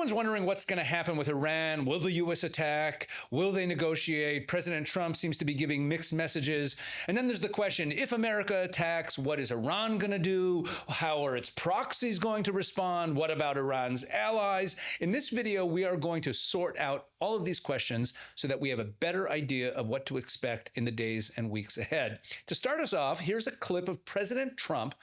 Everyone's wondering what's going to happen with Iran. Will the U.S. attack? Will they negotiate? President Trump seems to be giving mixed messages. And then there's the question, if America attacks, what is Iran going to do? How are its proxies going to respond? What about Iran's allies? In this video, we are going to sort out all of these questions so that we have a better idea of what to expect in the days and weeks ahead. To start us off, here's a clip of President Trump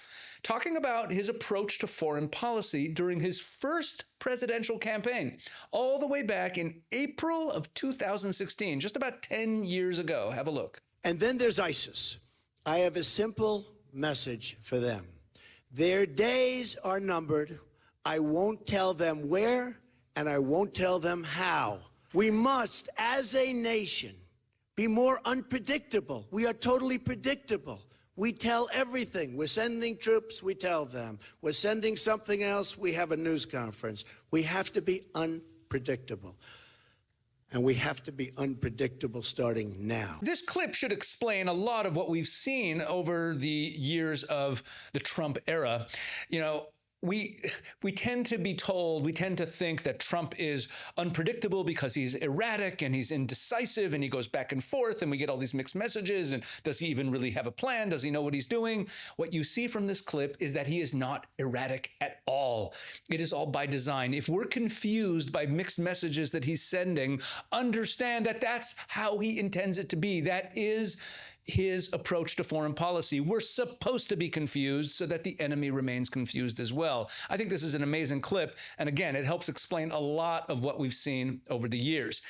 talking about his approach to foreign policy during his first presidential campaign, all the way back in April of 2016, just about 10 years ago. Have a look. And then there's ISIS. I have a simple message for them. Their days are numbered. I won't tell them where, and I won't tell them how. We must, as a nation, be more unpredictable. We are totally predictable. We tell everything. We're sending troops, we tell them. We're sending something else, we have a news conference. We have to be unpredictable. And we have to be unpredictable starting now. This clip should explain a lot of what we've seen over the years of the Trump era. You know, we tend to be told, we tend to think that Trump is unpredictable because he's erratic and he's indecisive and he goes back and forth and we get all these mixed messages. And does he even really have a plan? Does he know what he's doing? What you see from this clip is that he is not erratic at all. It is all by design. If we're confused by mixed messages that he's sending, understand that that's how he intends it to be. That is his approach to foreign policy. We're supposed to be confused so that the enemy remains confused as well. I think this is an amazing clip. And again, it helps explain a lot of what we've seen over the years.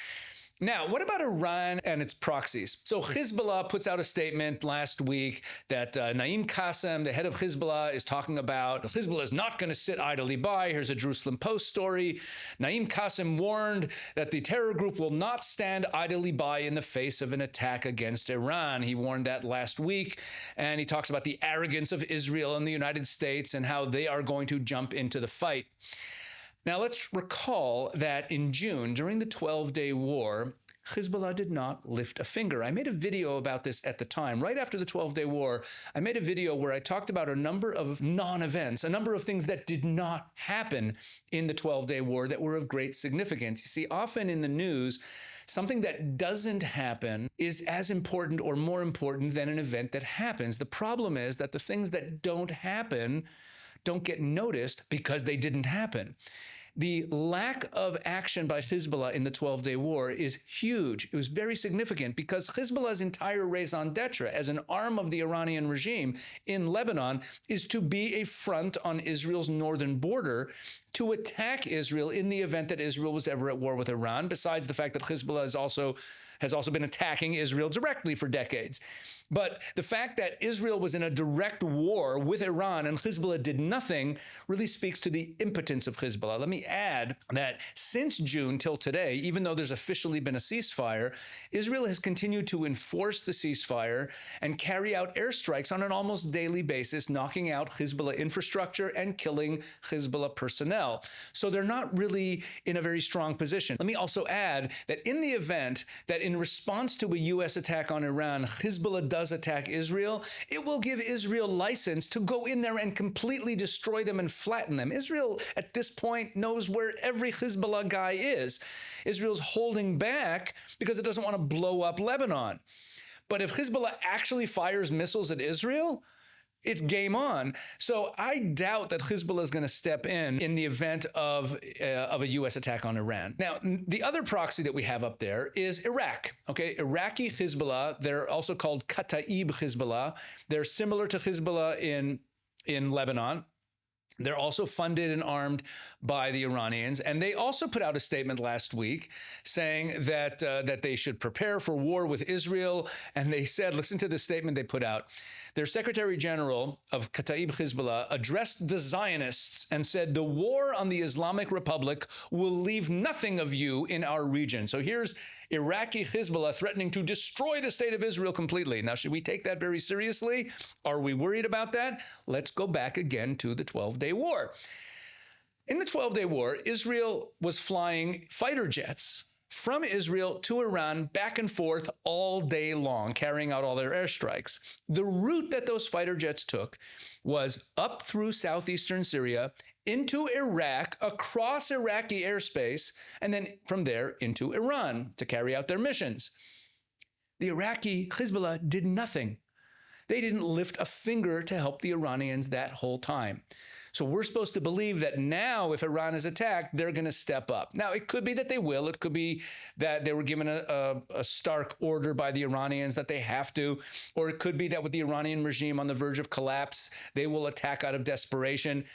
Now, what about Iran and its proxies? So Hezbollah puts out a statement last week that Naim Qassem, the head of Hezbollah, is talking about Hezbollah is not going to sit idly by. Here's a Jerusalem Post story. Naim Qassem warned that the terror group will not stand idly by in the face of an attack against Iran. He warned that last week, and he talks about the arrogance of Israel and the United States and how they are going to jump into the fight. Now, let's recall that in June, during the 12-day war, Hezbollah did not lift a finger. I made a video about this at the time. Right after the 12-day war, I made a video where I talked about a number of non-events, a number of things that did not happen in the 12-day war that were of great significance. You see, often in the news, something that doesn't happen is as important or more important than an event that happens. The problem is that the things that don't happen don't get noticed because they didn't happen. The lack of action by Hezbollah in the 12-day war is huge. It was very significant because Hezbollah's entire raison d'etre as an arm of the Iranian regime in Lebanon is to be a front on Israel's northern border to attack Israel in the event that Israel was ever at war with Iran, besides the fact that Hezbollah has also been attacking Israel directly for decades. But the fact that Israel was in a direct war with Iran and Hezbollah did nothing really speaks to the impotence of Hezbollah. Let me add that since June till today, even though there's officially been a ceasefire, Israel has continued to enforce the ceasefire and carry out airstrikes on an almost daily basis, knocking out Hezbollah infrastructure and killing Hezbollah personnel. So they're not really in a very strong position. Let me also add that in the event that in response to a U.S. attack on Iran, Hezbollah does attack Israel, it will give Israel license to go in there and completely destroy them and flatten them. Israel, at this point, knows where every Hezbollah guy is. Israel's holding back because it doesn't want to blow up Lebanon. But if Hezbollah actually fires missiles at Israel, it's game on. So I doubt that Hezbollah is going to step in the event of a U.S. attack on Iran. Now, the other proxy that we have up there is Iraq. Okay, Iraqi Hezbollah. They're also called Kataib Hezbollah. They're similar to Hezbollah in Lebanon. They're also funded and armed by the Iranians. And they also put out a statement last week saying that they should prepare for war with Israel. And they said, listen to the statement they put out. Their Secretary General of Kataib Hezbollah addressed the Zionists and said, the war on the Islamic Republic will leave nothing of you in our region. So here's Iraqi Hezbollah threatening to destroy the state of Israel completely. Now, should we take that very seriously? Are we worried about that? Let's go back again to the 12-day war. In the 12-day war, Israel was flying fighter jets from Israel to Iran back and forth all day long, carrying out all their airstrikes. The route that those fighter jets took was up through southeastern Syria into Iraq, across Iraqi airspace, and then from there into Iran to carry out their missions. The Iraqi Hezbollah did nothing. They didn't lift a finger to help the Iranians that whole time. So we're supposed to believe that now, if Iran is attacked, they're going to step up. Now, it could be that they will. It could be that they were given a stark order by the Iranians that they have to. Or it could be that with the Iranian regime on the verge of collapse, they will attack out of desperation.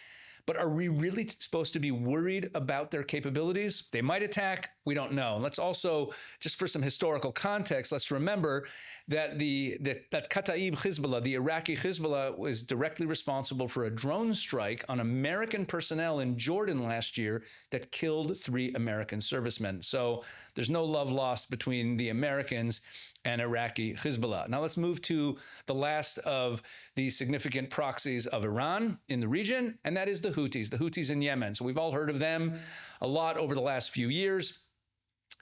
But are we really supposed to be worried about their capabilities? They might attack. We don't know. And let's also, just for some historical context, let's remember that that Kataib Hezbollah, the Iraqi Hezbollah, was directly responsible for a drone strike on American personnel in Jordan last year that killed 3 American servicemen. So there's no love lost between the Americans and Iraqi Hezbollah. Now let's move to the last of the significant proxies of Iran in the region, and that is the Houthis in Yemen. So we've all heard of them a lot over the last few years.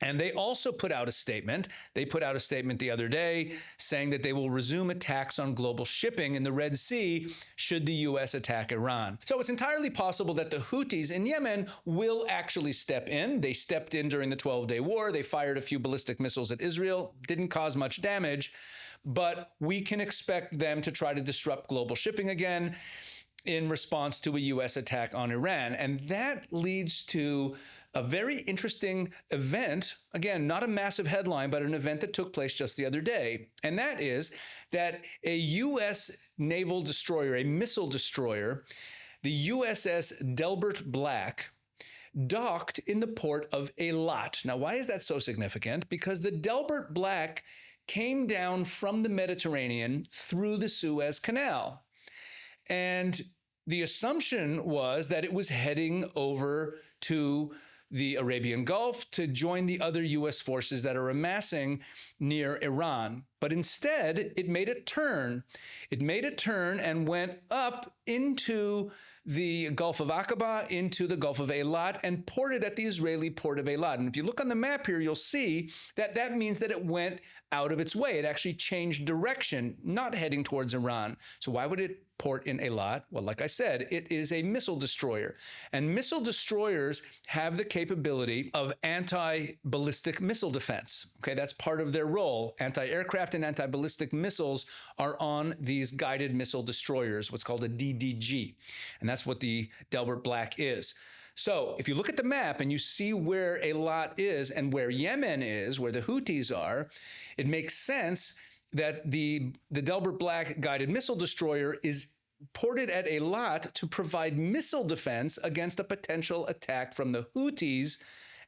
And they also put out a statement. They put out a statement the other day saying that they will resume attacks on global shipping in the Red Sea should the U.S. attack Iran. So it's entirely possible that the Houthis in Yemen will actually step in. They stepped in during the 12-day war. They fired a few ballistic missiles at Israel, didn't cause much damage, but we can expect them to try to disrupt global shipping again in response to a U.S. attack on Iran. And that leads to a very interesting event, again, not a massive headline, but an event that took place just the other day. And that is that a U.S. naval destroyer, a missile destroyer, the USS Delbert Black, docked in the port of Eilat. Now, why is that so significant? Because the Delbert Black came down from the Mediterranean through the Suez Canal. And the assumption was that it was heading over to the Arabian Gulf to join the other U.S. forces that are amassing near Iran. But instead, it made a turn. It made a turn and went up into the Gulf of Aqaba, into the Gulf of Eilat, and ported at the Israeli port of Eilat. And if you look on the map here, you'll see that that means that it went out of its way. It actually changed direction, not heading towards Iran. So why would it port in Eilat? Well, like I said, it is a missile destroyer. And missile destroyers have the capability of anti-ballistic missile defense. Okay, that's part of their role. Anti-aircraft and anti-ballistic missiles are on these guided missile destroyers, what's called a DDG. And that's what the Delbert Black is. So if you look at the map and you see where Eilat is and where Yemen is, where the Houthis are, it makes sense that the Delbert Black guided missile destroyer is ported at Eilat to provide missile defense against a potential attack from the Houthis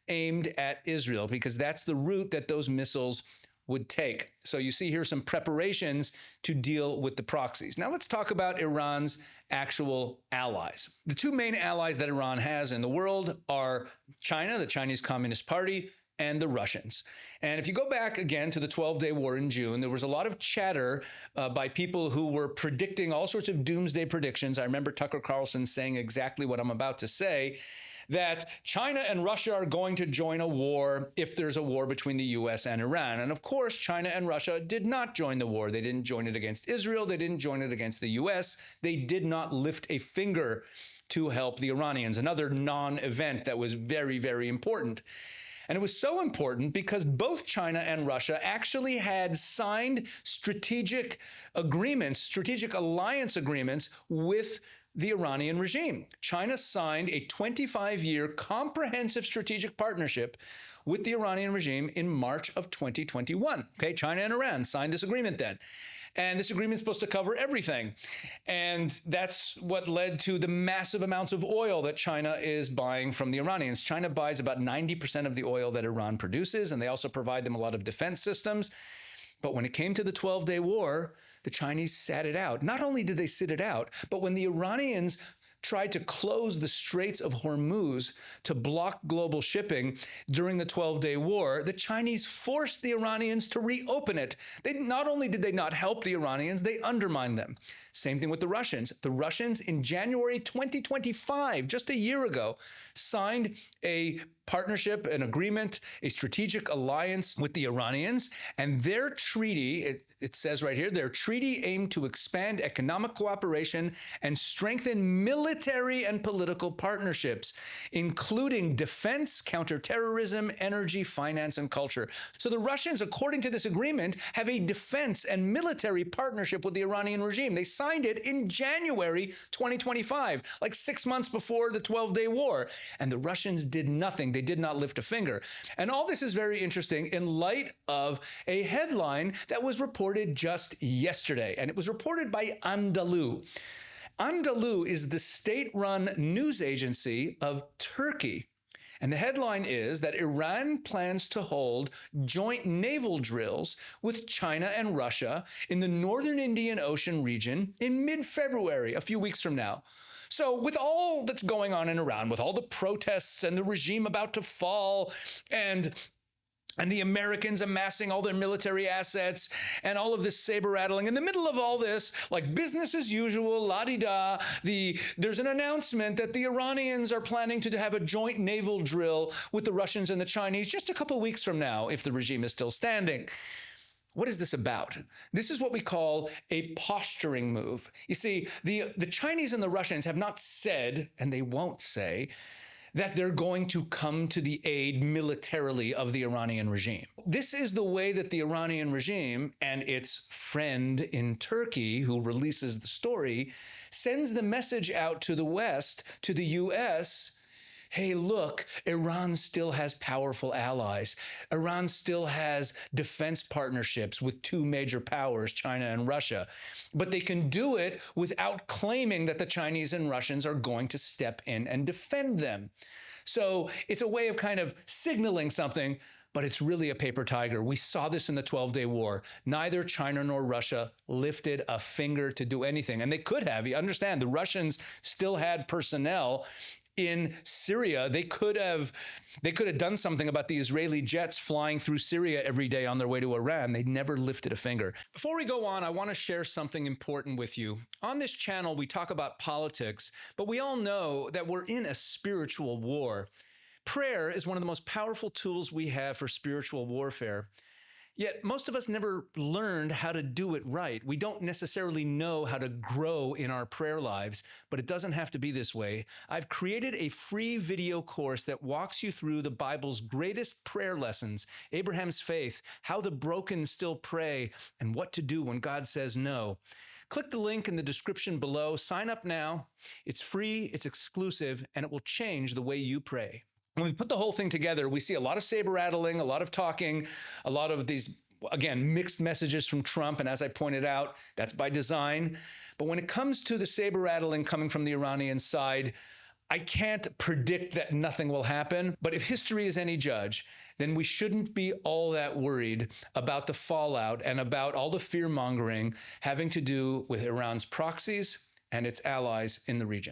aimed at Israel, because that's the route that those missiles would take. So you see here some preparations to deal with the proxies. Now let's talk about Iran's actual allies. The 2 main allies that Iran has in the world are China, the Chinese Communist Party, and the Russians. And if you go back again to the 12-day war in June, there was a lot of chatter by people who were predicting all sorts of doomsday predictions. I remember Tucker Carlson saying exactly what I'm about to say, that China and Russia are going to join a war if there's a war between the U.S. and Iran. And of course, China and Russia did not join the war. They didn't join it against Israel. They didn't join it against the U.S. They did not lift a finger to help the Iranians, another non-event that was very, very important. And it was so important because both China and Russia actually had signed strategic agreements, strategic alliance agreements with the Iranian regime. China signed a 25-year comprehensive strategic partnership with the Iranian regime in March of 2021. Okay, China and Iran signed this agreement then. And this agreement is supposed to cover everything. And that's what led to the massive amounts of oil that China is buying from the Iranians. China buys about 90% of the oil that Iran produces, and they also provide them a lot of defense systems. But when it came to the 12-day war, the Chinese sat it out. Not only did they sit it out, but when the Iranians tried to close the Straits of Hormuz to block global shipping during the 12-day war, the Chinese forced the Iranians to reopen it. Not only did they not help the Iranians, they undermined them. Same thing with the Russians. The Russians in January 2025, just a year ago, signed a partnership, an agreement, a strategic alliance with the Iranians. And their treaty, it says right here, their treaty aimed to expand economic cooperation and strengthen military and political partnerships, including defense, counterterrorism, energy, finance, and culture. So the Russians, according to this agreement, have a defense and military partnership with the Iranian regime. They signed it in January 2025, like 6 months before the 12-day war. And the Russians did nothing. They did not lift a finger. And all this is very interesting in light of a headline that was reported just yesterday. And it was reported by Anadolu. Anadolu is the state-run news agency of Turkey. And the headline is that Iran plans to hold joint naval drills with China and Russia in the northern Indian Ocean region in mid-February, a few weeks from now. So with all that's going on in Iran, with all the protests and the regime about to fall, and the Americans amassing all their military assets and all of this saber-rattling. In the middle of all this, like business as usual, la-di-da, there's an announcement that the Iranians are planning to have a joint naval drill with the Russians and the Chinese just a couple weeks from now, if the regime is still standing. What is this about? This is what we call a posturing move. You see, the Chinese and the Russians have not said, and they won't say, that they're going to come to the aid militarily of the Iranian regime. This is the way that the Iranian regime and its friend in Turkey, who releases the story, sends the message out to the West, to the US, hey, look, Iran still has powerful allies. Iran still has defense partnerships with two major powers, China and Russia. But they can do it without claiming that the Chinese and Russians are going to step in and defend them. So it's a way of kind of signaling something, but it's really a paper tiger. We saw this in the 12-day war. Neither China nor Russia lifted a finger to do anything. And they could have. You understand, the Russians still had personnel in Syria. They could have done something about the Israeli jets flying through Syria every day on their way to Iran. They never lifted a finger. Before we go on, I want to share something important with you. On this channel, we talk about politics, but we all know that we're in a spiritual war. Prayer is one of the most powerful tools we have for spiritual warfare. Yet most of us never learned how to do it right. We don't necessarily know how to grow in our prayer lives, but it doesn't have to be this way. I've created a free video course that walks you through the Bible's greatest prayer lessons, Abraham's faith, how the broken still pray, and what to do when God says no. Click the link in the description below. Sign up now. It's free, it's exclusive, and it will change the way you pray. When we put the whole thing together, we see a lot of saber-rattling, a lot of talking, a lot of these, again, mixed messages from Trump. And as I pointed out, that's by design. But when it comes to the saber-rattling coming from the Iranian side, I can't predict that nothing will happen. But if history is any judge, then we shouldn't be all that worried about the fallout and about all the fear-mongering having to do with Iran's proxies and its allies in the region.